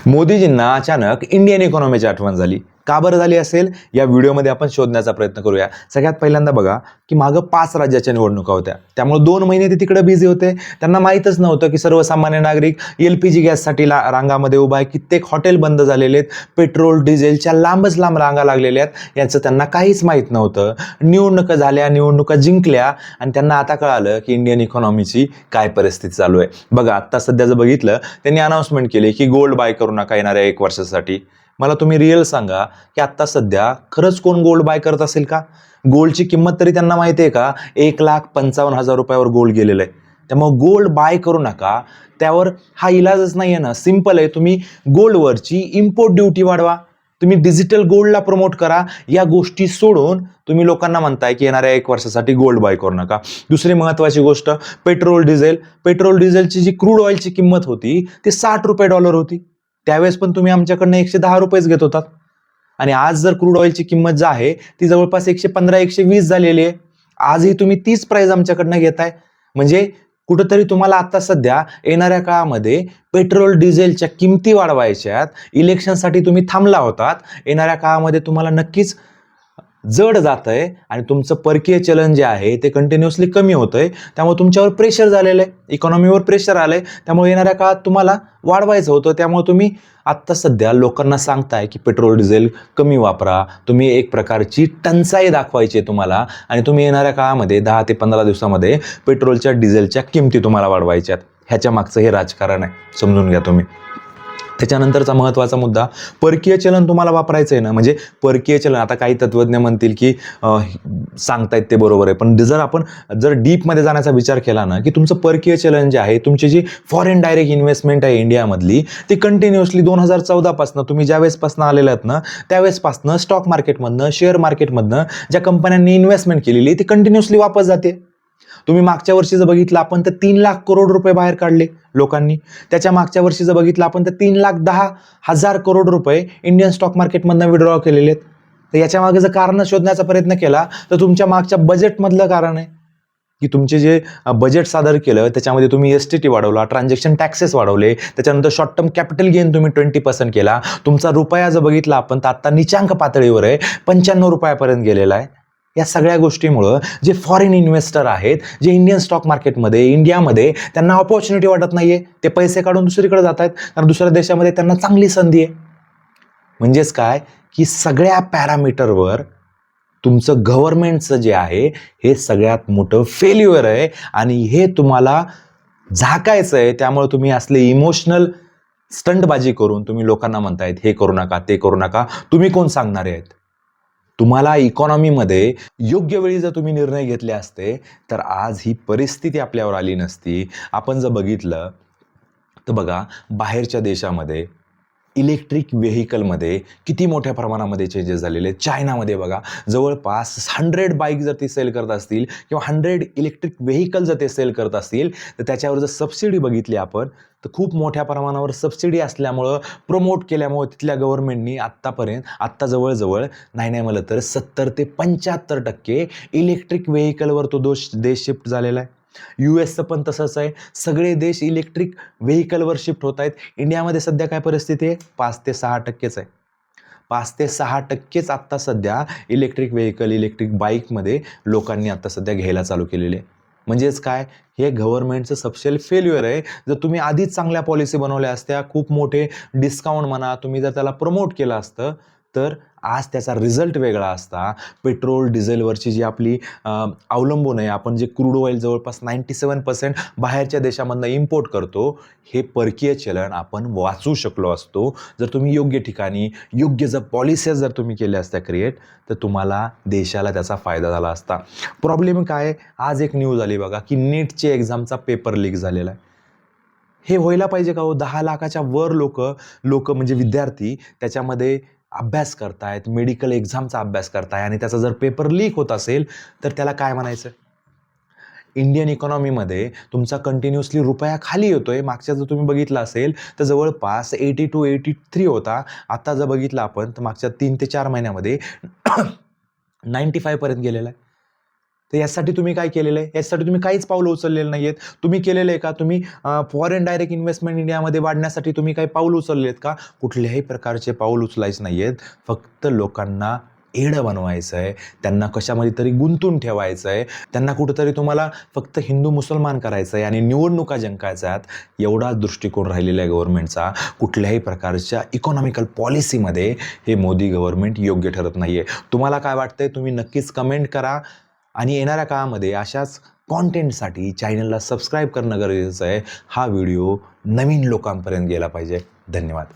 मोदीजींना अचानक इंडियन इकॉनॉमीची आठवण झाली. का बरं झाली असेल, या व्हिडिओमध्ये आपण शोधण्याचा प्रयत्न करूया. सगळ्यात पहिल्यांदा बघा की मागं 5 राज्याच्या निवडणुका होत्या. त्यामुळे 2 महिने ते तिकडे बिझी होते. त्यांना माहीतच नव्हतं की सर्वसामान्य नागरिक LPG गॅससाठी रांगामध्ये उभा आहे. कित्येक हॉटेल बंद झालेले आहेत. पेट्रोल डिझेलच्या लांबच लांब रांगा लागलेल्या आहेत. याचं त्यांना काहीच माहीत नव्हतं. निवडणुका झाल्या, निवडणुका जिंकल्या आणि त्यांना आता कळालं की इंडियन इकॉनॉमीची काय परिस्थिती चालू आहे. बघा, आत्ता सध्या जर बघितलं, त्यांनी अनाउन्समेंट केली की गोल्ड बाय करू नका येणाऱ्या 1 वर्षासाठी. मला तुम्ही रिअल सांगा की आत्ता सध्या खरंच कोण गोल्ड बाय करत असेल का? गोल्डची किंमत तरी त्यांना माहिती आहे का? 1,55,000 रुपयावर गोल्ड गेलेलं आहे. त्यामुळे गोल्ड बाय करू नका. त्यावर हा इलाजच नाही आहे ना. सिंपल आहे, तुम्ही गोल्डवरची इम्पोर्ट ड्युटी वाढवा. तुम्ही डिजिटल गोल्डला प्रमोट करा. या गोष्टी सोडून तुम्ही लोकांना म्हणताय की येणाऱ्या 1 वर्षासाठी गोल्ड बाय करू नका. दुसरी महत्त्वाची गोष्ट, पेट्रोल डिझेलची जी क्रूड ऑइलची किंमत होती ती $60 होती. त्यावेळेस पण तुम्ही आमच्याकडनं 110 रुपयेच घेत होतात. आणि आज जर क्रूड ऑइलची किंमत जी आहे ती जवळपास 115-120 झालेली आहे. आजही तुम्ही तीच प्राइस आमच्याकडनं घेताय. म्हणजे कुठंतरी तुम्हाला आता सध्या येणाऱ्या काळामध्ये पेट्रोल डिझेलच्या किमती वाढवायच्यात. इलेक्शनसाठी तुम्ही थांबला होतात. येणाऱ्या काळामध्ये तुम्हाला नक्कीच जड जातंय आणि तुमचं परकीय चलन जे आहे ते कंटिन्युअसली कमी होतंय. त्यामुळे तुमच्यावर प्रेशर झालेलं आहे, इकॉनॉमीवर प्रेशर आलंय. त्यामुळे येणाऱ्या काळात तुम्हाला वाढवायचं होतं. त्यामुळे तुम्ही आत्ता सध्या लोकांना सांगताय की पेट्रोल डिझेल कमी वापरा. तुम्ही एक प्रकारची टंचाई दाखवायची आहे तुम्हाला आणि तुम्ही येणाऱ्या काळामध्ये 10 ते 15 दिवसामध्ये पेट्रोलच्या डिझेलच्या किमती तुम्हाला वाढवायच्यात. ह्याच्या मागचं हे राजकारण आहे, समजून घ्या तुम्ही. त्याच्यानंतरचा महत्त्वाचा मुद्दा, परकीय चलन तुम्हाला वापरायचं आहे ना. म्हणजे परकीय चलन, आता काही तत्वज्ञ म्हणतील की सांगतायत ते बरोबर आहे, पण जर डीपमध्ये जाण्याचा विचार केला ना की तुमचं परकीय चलन जे आहे, तुमची जी फॉरेन डायरेक्ट इन्व्हेस्टमेंट आहे इंडियामधली, ती कंटिन्युअसली 2014 पासून तुम्ही ज्यावेळेसपासून आलेले आहेत ना त्यावेळेसपासून स्टॉक मार्केटमधनं, शेअर मार्केटमधनं ज्या कंपन्यांनी इन्व्हेस्टमेंट केलेली ती कंटिन्युअसली वापस जाते. तुम्ही मागच्या वर्षी जर बघितलं आपण तर 3 लाख करोड रुपये बाहेर काढले लोकांनी. त्याच्या मागच्या वर्षी जर बघितलं आपण तर 3,10,000 करोड रुपये इंडियन स्टॉक मार्केटमधनं विड्रॉ केलेले आहेत. तर याच्या मागे जर कारण शोधण्याचा प्रयत्न केला तर तुमच्या मागच्या बजेटमधलं कारण आहे की तुमचे जे बजेट सादर केलं त्याच्यामध्ये तुम्ही STT वाढवला, ट्रान्झॅक्शन टॅक्सेस वाढवले, त्याच्यानंतर शॉर्ट टर्म कॅपिटल गेन तुम्ही 20% केला. तुमचा रुपया जर बघितला आपण तर आता निचांक पातळीवर आहे, 95 रुपयापर्यंत गेलेला आहे. या सगळ्या गोष्टीमुळं जे फॉरेन इन्व्हेस्टर आहेत, जे इंडियन स्टॉक मार्केटमध्ये, इंडियामध्ये, त्यांना ऑपॉर्च्युनिटी वाटत नाहीये. ते पैसे काढून दुसरीकडे जात आहेत कारण दुसऱ्या देशामध्ये त्यांना चांगली संधी आहे. म्हणजेच काय की सगळ्या पॅरामीटरवर तुमचं गव्हर्नमेंटचं जे आहे हे सगळ्यात मोठं फेल्युअर आहे आणि हे तुम्हाला झाकायचं आहे. त्यामुळे तुम्ही असले इमोशनल स्टंटबाजी करून तुम्ही लोकांना म्हणतायत हे करू नका, ते करू नका. तुम्ही कोण सांगणारे आहेत? तुम्हाला इकॉनॉमीमध्ये योग्य वेळी जर तुम्ही निर्णय घेतले असते तर आज ही परिस्थिती आपल्यावर आली नसती. आपण जर बघितलं तर बघा, बाहेरच्या देशामध्ये इलेक्ट्रिक व्हेकलमध्ये किती मोठ्या प्रमाणामध्ये चेंजेस झालेले आहेत. चायनामध्ये बघा, जवळपास 100 बाईक जर ते सेल करत असतील किंवा 100 इलेक्ट्रिक व्हेकल जर ते सेल करत असतील तर त्याच्यावर जर सबसिडी बघितली आपण तर खूप मोठ्या प्रमाणावर सबसिडी असल्यामुळं, प्रमोट केल्यामुळं तिथल्या गव्हर्नमेंटनी आत्ता जवळजवळ नाही म्हणलं तर 70 ते 75% इलेक्ट्रिक व्हेकलवर तो देश शिफ्ट झालेला आहे. US पण तसंच आहे. सगळे देश इलेक्ट्रिक व्हेकलवर शिफ्ट होत आहेत. इंडियामध्ये सध्या काय परिस्थिती आहे? 5 ते 6% आहे. 5 ते 6% आत्ता सध्या इलेक्ट्रिक व्हेकल, इलेक्ट्रिक बाईकमध्ये लोकांनी आत्ता सध्या घ्यायला चालू केलेले. म्हणजेच काय, हे गव्हर्नमेंटचं सबसेल फेल्युअर आहे. जर तुम्ही आधीच चांगल्या पॉलिसी बनवल्या असत्या, खूप मोठे डिस्काउंट म्हणा, तुम्ही जर त्याला प्रमोट केलं असतं तर आज त्याचा रिझल्ट वेगळा असता. पेट्रोल डिझेलवरची जी आपली अवलंबून आहे, आपण जे क्रूड ऑइल जवळपास 97% बाहेरच्या देशामधनं इम्पोर्ट करतो, हे परकीय चलन आपण वाचू शकलो असतो जर तुम्ही योग्य ठिकाणी योग्य जर पॉलिसीज जर तुम्ही केल्या असत्या क्रिएट, तर तुम्हाला देशाला त्याचा फायदा झाला असता. प्रॉब्लेम काय, आज एक न्यूज आली बघा की नीटचे एक्झामचा पेपर लीक झालेला आहे. हे व्हायला पाहिजे का हो? 10 लाखाच्या वर लोक म्हणजे विद्यार्थी त्याच्यामध्ये अभ्यास करतायत, मेडिकल एक्झामचा अभ्यास करताय आणि त्याचा जर पेपर लीक होत असेल तर त्याला काय म्हणायचं? इंडियन इकॉनॉमीमध्ये तुमचा कंटिन्युअसली रुपया खाली येतोय. मागच्या जर तुम्ही बघितलं असेल तर जवळपास 82-83 होता. आता जर बघितलं आपण तर मागच्या 3 ते 4 महिन्यामध्ये 95 पर्यंत गेलेला आहे. तर यासाठी तुम्ही काय केलेलं आहे? यासाठी तुम्ही काहीच पावलं उचललेलं नाही आहेत. तुम्ही केलेलं आहे का? तुम्ही फॉरेन डायरेक्ट इन्व्हेस्टमेंट इंडियामध्ये वाढण्यासाठी तुम्ही काही पाऊल उचलले आहेत का? कुठल्याही प्रकारचे पाऊल उचलायचे नाही आहेत. फक्त लोकांना येडं बनवायचं आहे, त्यांना कशामध्ये तरी गुंतून ठेवायचं आहे, त्यांना कुठंतरी तुम्हाला फक्त हिंदू मुसलमान करायचं आहे आणि निवडणुका जिंकायच्या आहेत, एवढाच दृष्टिकोन राहिलेला आहे गव्हर्नमेंटचा. कुठल्याही प्रकारच्या इकॉनॉमिकल पॉलिसीमध्ये हे मोदी गव्हर्नमेंट योग्य ठरत नाही आहे. तुम्हाला काय वाटतंय? तुम्ही नक्कीच कमेंट करा आणि येणाऱ्या काळामध्ये अशाच कॉन्टेंटसाठी चॅनलला सबस्क्राईब करणं गरजेचं आहे. हा व्हिडिओ नवीन लोकांपर्यंत गेला पाहिजे. धन्यवाद.